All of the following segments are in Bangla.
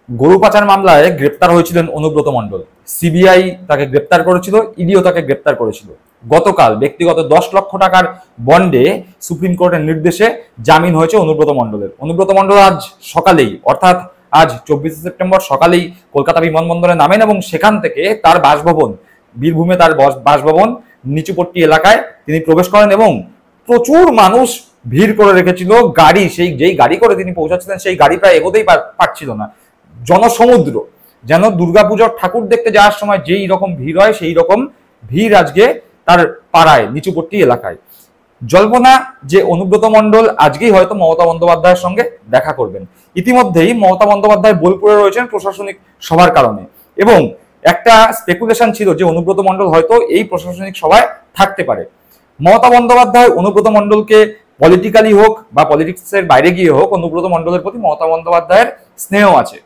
গরু পাচার মামলায় গ্রেপ্তার হয়েছিলেন অনুব্রত মণ্ডল। সিবিআই তাকে গ্রেপ্তার করেছিল, ইডিও তাকে গ্রেপ্তার করেছিল। গতকাল ব্যক্তিগত 10 লক্ষ টাকার বন্ডে সুপ্রিম কোর্টের নির্দেশে জামিন হয়েছে অনুব্রত মণ্ডলের। অনুব্রত মণ্ডল আজ সকালেই, অর্থাৎ আজ 24 সেপ্টেম্বর সকালেই কলকাতা বিমানবন্দরে নামেন এবং সেখান থেকে তার বাসভবন, বীরভূমে তার বাসভবন নিচুপট্টি এলাকায় তিনি প্রবেশ করেন এবং প্রচুর মানুষ ভিড় করে রেখেছিল। গাড়ি, যেই গাড়ি করে তিনি পৌঁছাচ্ছিলেন সেই গাড়ি প্রায় এগোতেই পারছিল না। জনসমুদ্র, যেন দুর্গাপুজোর ঠাকুর দেখতে যাওয়ার সময় যেই রকম ভিড় হয় সেই রকম ভিড় আজকে তার পাড়ায়, নিচুপট্টি এলাকায়। জল্পনা যে অনুব্রত মণ্ডল আজকেই হয়তো মমতা বন্দ্যোপাধ্যায়ের সঙ্গে দেখা করবেন। ইতিমধ্যেই মমতা বন্দ্যোপাধ্যায় বোলপুরে রয়েছেন প্রশাসনিক সভার কারণে, এবং একটা স্পেকুলেশন ছিল যে অনুব্রত মণ্ডল হয়তো এই প্রশাসনিক সভায় থাকতে পারে। মমতা বন্দ্যোপাধ্যায় অনুব্রত মণ্ডলকে পলিটিক্যালি হোক বা পলিটিক্সের বাইরে গিয়ে হোক, অনুব্রত মণ্ডলের প্রতি মমতা বন্দ্যোপাধ্যায়ের স্নেহ আছে।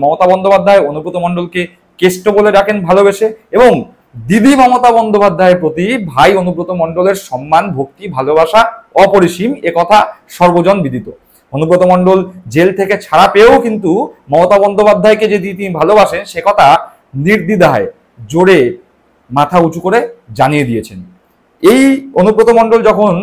মমতা বন্দ্যোপাধ্যায় অনুব্রত মণ্ডলকে কেষ্ট বলে ডাকেন ভালোবেসে, এবং দিদি মমতা বন্দ্যোপাধ্যায়ের প্রতি ভাই অনুব্রত মণ্ডলের সম্মান, ভক্তি, ভালোবাসা অপরিসীম, একথা সর্বজন বিদিত। অনুব্রত মণ্ডল জেল থেকে ছাড়া পেয়েও কিন্তু মমতা বন্দ্যোপাধ্যায়কে যে তিনি ভালোবাসেন সে কথা নির্দ্বিধায় জোরে মাথা উঁচু করে জানিয়ে দিয়েছেন। এই অনুব্রত মণ্ডল যখন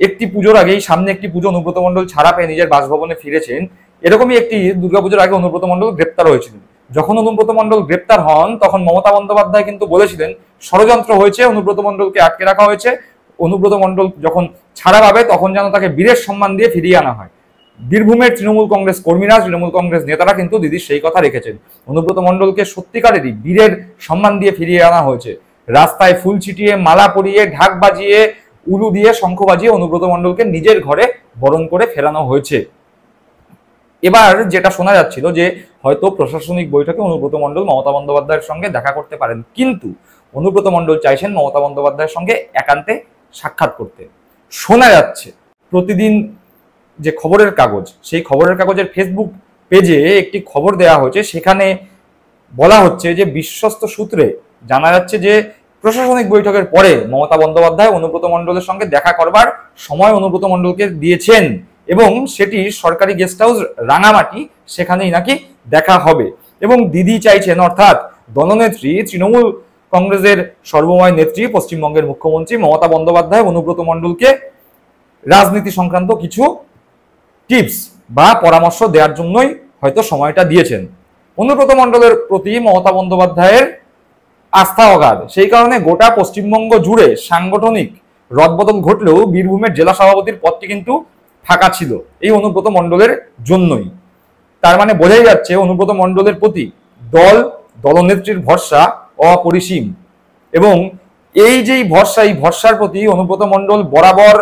একটি পুজোর আগেই, সামনে একটি পুজো, অনুব্রত মণ্ডল ছাড়া পেয়ে নিজের বাসভবনে ফিরেছেন, এরকমই একটি দুর্গাপুজোর আগে অনুব্রত মণ্ডল গ্রেপ্তার হয়েছিলেন। যখন অনুব্রত মণ্ডল গ্রেপ্তার হন তখন মমতা বন্দ্যোপাধ্যায় কিন্তু বলেছিলেন ষড়যন্ত্র হয়েছে, অনুব্রত মণ্ডলকে আটকে রাখা হয়েছে। অনুব্রত মণ্ডল যখন ছাড়া পাবে তখন যেন তাকে বীরের সম্মান দিয়ে ফিরিয়ে আনা হয়। বীরভূমের তৃণমূল কংগ্রেস কর্মীরা, তৃণমূল কংগ্রেস নেতারা কিন্তু দিদির সেই কথা রেখেছেন। অনুব্রত মণ্ডলকে সত্যিকারেরই বীরের সম্মান দিয়ে ফিরিয়ে আনা হয়েছে। রাস্তায় ফুল ছিটিয়ে, মালা পরিয়ে, ঢাক বাজিয়ে, উলু দিয়ে, শঙ্খ বাজিয়ে অনুব্রত মণ্ডলকে নিজের ঘরে বরণ করে ফেরানো হয়েছে। এবার যেটা শোনা যাচ্ছিল যে হয়তো প্রশাসনিক বৈঠকে অনুব্রত মণ্ডল মমতা বন্দ্যোপাধ্যায়ের সঙ্গে দেখা করতে পারেন, কিন্তু অনুব্রত মণ্ডল চাইছেন মমতা বন্দ্যোপাধ্যায়ের সঙ্গে একান্তে সাক্ষাৎ করতে। শোনা যাচ্ছে প্রতিদিন যে খবরের কাগজ, সেই খবরের কাগজের ফেসবুক পেজে একটি খবর দেওয়া হয়েছে, সেখানে বলা হচ্ছে যে বিশ্বস্ত সূত্রে জানা যাচ্ছে যে প্রশাসনিক বৈঠকের পরে মমতা বন্দ্যোপাধ্যায় অনুব্রত মণ্ডলের সঙ্গে দেখা করবার সময় অনুব্রত মণ্ডলকে দিয়েছেন এবং সেটি সরকারি গেস্ট হাউস রাঙামাটি, সেখানেই নাকি দেখা হবে। এবং দিদি চাইছেন, অর্থাৎ দলনেত্রী, তৃণমূল কংগ্রেসের সর্বময় নেত্রী, পশ্চিমবঙ্গের মুখ্যমন্ত্রী মমতা বন্দ্যোপাধ্যায় অনুব্রত মণ্ডলকে রাজনীতি সংক্রান্ত কিছু টিপস বা পরামর্শ দেওয়ার জন্যই হয়তো সময়টা দিয়েছেন। অনুব্রত মণ্ডলের প্রতি মমতা বন্দ্যোপাধ্যায়ের আস্থা অগাধ, সেই কারণে গোটা পশ্চিমবঙ্গ জুড়ে সাংগঠনিক রদবদল ঘটলেও বীরভূমের জেলা সভাপতির পদটি কিন্তু ফাঁকা ছিল এই অনুব্রত মণ্ডলের জন্যই। তার মানে বোঝাই যাচ্ছে অনুব্রত মণ্ডলের প্রতি দলনেত্রীর ভরসা অপরিসীম, এবং এই যে ভরসা, এই ভরসার প্রতি অনুব্রত মণ্ডল বরাবর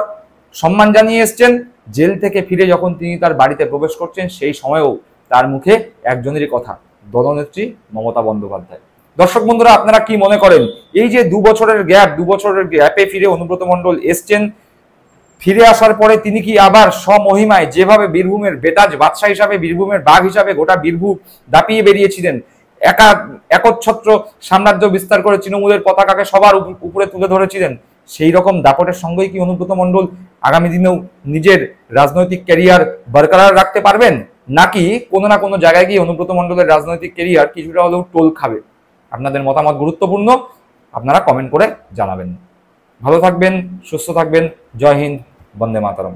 সম্মান জানিয়ে এসছেন। জেল থেকে ফিরে যখন তিনি তার বাড়িতে প্রবেশ করছেন সেই সময়েও তার মুখে একজনেরই কথা, দলনেত্রী মমতা বন্দ্যোপাধ্যায়। দর্শক বন্ধুরা, আপনারা কি মনে করেন এই যে 2 বছরের গ্যাপে ফিরে অনুব্রত মণ্ডল এসছেন, ফিরে আসার পরে তিনি কি আবার স্বমহিমায় যেভাবে বীরভূমের বেতাজ বাদশাহ হিসাবে, বীরভূমের বাঘ হিসাবে গোটা বীরভূম দাপিয়ে বেরিয়েছিলেন, একচ্ছত্র সাম্রাজ্য বিস্তার করে তৃণমূলের পতাকাকে সবার উপরে তুলে ধরেছিলেন, সেই রকম দাপটের সঙ্গেই কি অনুব্রত মণ্ডল আগামী দিনেও নিজের রাজনৈতিক ক্যারিয়ার বরকরার রাখতে পারবেন, নাকি কোনো না কোনো জায়গায় গিয়ে অনুব্রত মণ্ডলের রাজনৈতিক ক্যারিয়ার কিছুটা হলেও টোল খাবে? আপনাদের মতামত গুরুত্বপূর্ণ, আপনারা কমেন্ট করে জানাবেন। ভালো থাকবেন, সুস্থ থাকবেন। জয় হিন্দ, বন্দে মাতরম।